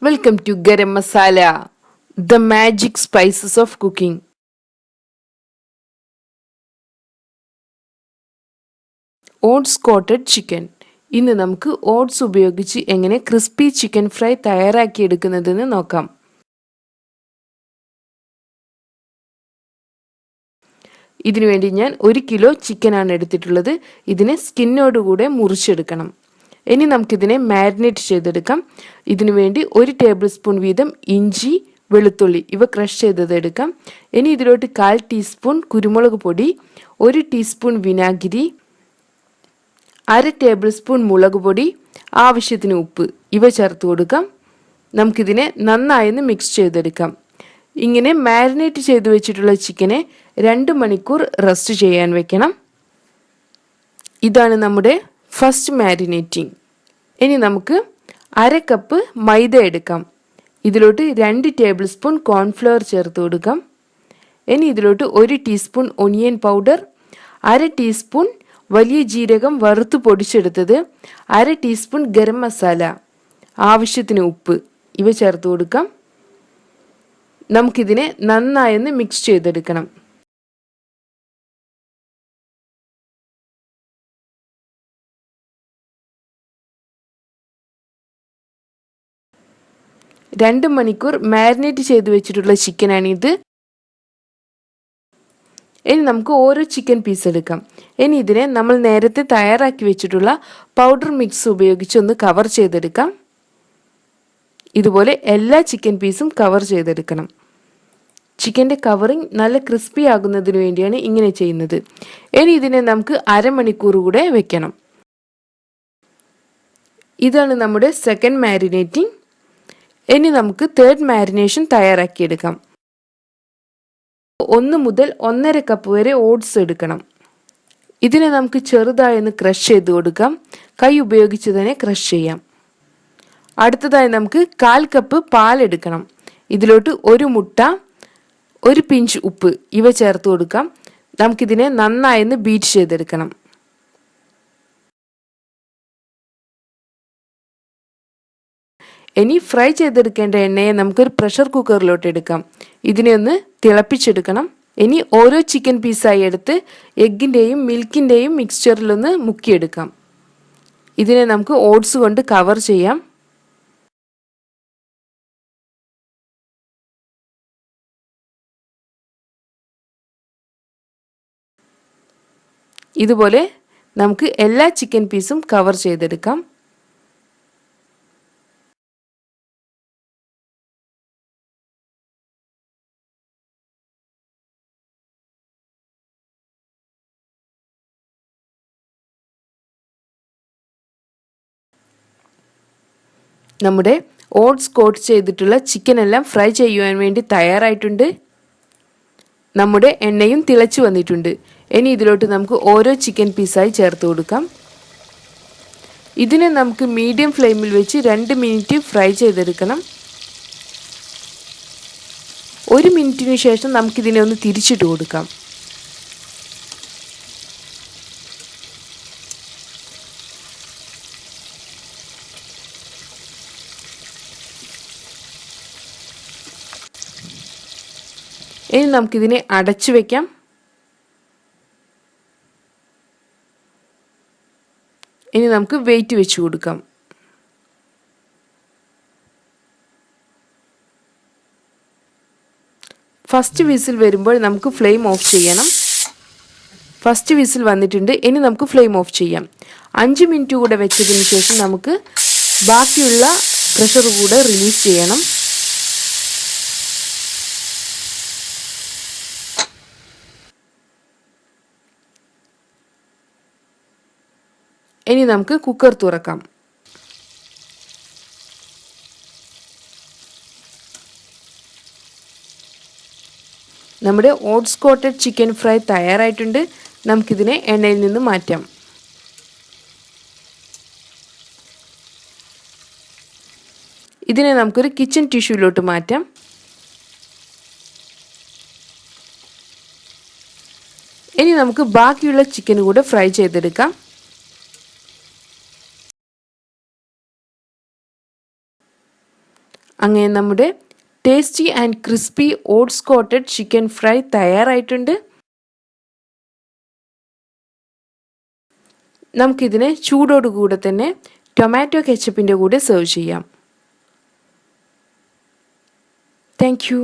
Welcome to Garam Masala, the magic spices of cooking. Oats coated chicken. ഇന്ന് നമുക്ക് oats ഉപയോഗിച്ച് എങ്ങനെ crispy chicken fry തയ്യാറാക്കിയെടുക്കുന്നതെന്ന് നോക്കാം. ഇതിനുവേണ്ടി ഞാൻ 1 കിലോ ചിക്കനാണ് എടുത്തിട്ടുള്ളത്. ഇതിനെ സ്കിന്നോടുകൂടെ മുറിച്ചെടുക്കണം. ഇനി നമുക്കിതിനെ മാരിനേറ്റ് ചെയ്തെടുക്കാം. ഇതിനുവേണ്ടി 1 ടേബിൾ സ്പൂൺ വീതം ഇഞ്ചി, വെളുത്തുള്ളി ഇവ ക്രഷ് ചെയ്തത് എടുക്കാം. ഇനി ഇതിലോട്ട് 1/4 ടീസ്പൂൺ കുരുമുളക് പൊടി, 1 ടീസ്പൂൺ വിനാഗിരി, 1/2 ടേബിൾ സ്പൂൺ മുളക് പൊടി, ആവശ്യത്തിന് ഉപ്പ് ഇവ ചേർത്ത് കൊടുക്കാം. നമുക്കിതിനെ നന്നായി മിക്സ് ചെയ്തെടുക്കാം. ഇങ്ങനെ മാരിനേറ്റ് ചെയ്ത് വെച്ചിട്ടുള്ള ചിക്കനെ 2 മണിക്കൂർ റെസ്റ്റ് ചെയ്യാൻ വെക്കണം. ഇതാണ് നമ്മുടെ ഫസ്റ്റ് മാരിനേറ്റിംഗ്. ഇനി നമുക്ക് 1/2 കപ്പ് മൈദ എടുക്കാം. ഇതിലോട്ട് 2 ടേബിൾ സ്പൂൺ കോൺഫ്ലവർ ചേർത്ത് കൊടുക്കാം. ഇനി ഇതിലോട്ട് 1 ടീസ്പൂൺ ഒനിയൻ പൗഡർ, 1/2 ടീസ്പൂൺ വലിയ ജീരകം വറുത്ത് പൊടിച്ചെടുത്തത്, 1/2 ടീസ്പൂൺ ഗരം മസാല, ആവശ്യത്തിന് ഉപ്പ് ഇവ ചേർത്ത് കൊടുക്കാം. നമുക്കിതിനെ നന്നായി മിക്സ് ചെയ്തെടുക്കണം. രണ്ട് മണിക്കൂർ മാരിനേറ്റ് ചെയ്ത് വെച്ചിട്ടുള്ള ചിക്കനാണിത്. ഇനി നമുക്ക് ഓരോ ചിക്കൻ പീസ് എടുക്കാം. ഇനി ഇതിനെ നമ്മൾ നേരത്തെ തയ്യാറാക്കി വെച്ചിട്ടുള്ള പൗഡർ മിക്സ് ഉപയോഗിച്ച് ഒന്ന് കവർ ചെയ്തെടുക്കാം. ഇതുപോലെ എല്ലാ ചിക്കൻ പീസും കവർ ചെയ്തെടുക്കണം. ചിക്കൻ്റെ കവറിങ് നല്ല ക്രിസ്പി ആകുന്നതിന് വേണ്ടിയാണ് ഇങ്ങനെ ചെയ്യുന്നത്. ഇനി ഇതിനെ നമുക്ക് 1/2 മണിക്കൂർ കൂടെ വെക്കണം. ഇതാണ് നമ്മുടെ സെക്കൻഡ് മാരിനേറ്റിംഗ്. ഇനി നമുക്ക് തേർഡ് മാരിനേഷൻ തയ്യാറാക്കിയെടുക്കാം. 1 മുതൽ 1.5 കപ്പ് വരെ ഓട്സ് എടുക്കണം. ഇതിനെ നമുക്ക് ചെറുതായി ക്രഷ് ചെയ്ത് കൊടുക്കാം. കൈ ഉപയോഗിച്ച് തന്നെ ക്രഷ് ചെയ്യാം. അടുത്തതായി നമുക്ക് 1/4 കപ്പ് പാൽ എടുക്കണം. ഇതിലോട്ട് 1 മുട്ട, 1 പിഞ്ച് ഉപ്പ് ഇവ ചേർത്ത് കൊടുക്കാം. നമുക്കിതിനെ നന്നായി ബീറ്റ് ചെയ്തെടുക്കണം. ഇനി ഫ്രൈ ചെയ്തെടുക്കേണ്ട എണ്ണയെ നമുക്കൊരു പ്രഷർ കുക്കറിലോട്ട് എടുക്കാം. ഇതിനെ ഒന്ന് തിളപ്പിച്ചെടുക്കണം. ഇനി ഓരോ ചിക്കൻ പീസായി എടുത്ത് എഗ്ഗിൻ്റെയും മിൽക്കിൻ്റെയും മിക്സ്ചറിലൊന്ന് മുക്കിയെടുക്കാം. ഇതിനെ നമുക്ക് ഓട്സ് കൊണ്ട് കവർ ചെയ്യാം. ഇതുപോലെ നമുക്ക് എല്ലാ ചിക്കൻ പീസും കവർ ചെയ്തെടുക്കാം. നമ്മുടെ ഓട്സ് കോട്ട് ചെയ്തിട്ടുള്ള ചിക്കൻ എല്ലാം ഫ്രൈ ചെയ്യുവാൻ വേണ്ടി തയ്യാറായിട്ടുണ്ട്. നമ്മുടെ എണ്ണയും തിളച്ചു വന്നിട്ടുണ്ട്. ഇനി ഇതിലോട്ട് നമുക്ക് ഓരോ ചിക്കൻ പീസായി ചേർത്ത് കൊടുക്കാം. ഇതിനെ നമുക്ക് മീഡിയം ഫ്ലെയിമിൽ വെച്ച് 2 മിനിറ്റ് ഫ്രൈ ചെയ്തെടുക്കണം. 1 മിനിറ്റിന് ശേഷം നമുക്കിതിനെ ഒന്ന് തിരിച്ചിട്ട് കൊടുക്കാം. ഇനി നമുക്കിതിനെ അടച്ചു വയ്ക്കാം. ഇനി നമുക്ക് വെയിറ്റ് വെച്ച് കൊടുക്കാം. ഫസ്റ്റ് വിസിൽ വരുമ്പോൾ നമുക്ക് ഫ്ലെയിം ഓഫ് ചെയ്യണം. ഫസ്റ്റ് വിസിൽ വന്നിട്ടുണ്ട്. ഇനി നമുക്ക് ഫ്ലെയിം ഓഫ് ചെയ്യാം. 5 മിനിറ്റ് കൂടെ വെച്ചതിന് ശേഷം നമുക്ക് ബാക്കിയുള്ള പ്രഷർ കൂടെ റിലീസ് ചെയ്യണം. ഇനി നമുക്ക് കുക്കർ തുറക്കാം. നമ്മുടെ ഓട്സ് കോട്ടഡ് ചിക്കൻ ഫ്രൈ തയ്യാറായിട്ടുണ്ട്. നമുക്കിതിനെ എണ്ണയിൽ നിന്ന് മാറ്റാം. ഇതിനെ നമുക്കൊരു കിച്ചൺ ടിഷ്യൂലോട്ട് മാറ്റാം. ഇനി നമുക്ക് ബാക്കിയുള്ള ചിക്കൻ കൂടെ ഫ്രൈ ചെയ്തെടുക്കാം. അങ്ങനെ നമ്മുടെ tasty and crispy oats coated chicken fry തയ്യാറായിട്ടുണ്ട്. നമുക്കിതിനെ ചൂടോടുകൂടെ തന്നെ ടൊമാറ്റോ കെച്ചപ്പിൻ്റെ കൂടെ സെർവ് ചെയ്യാം. Thank U.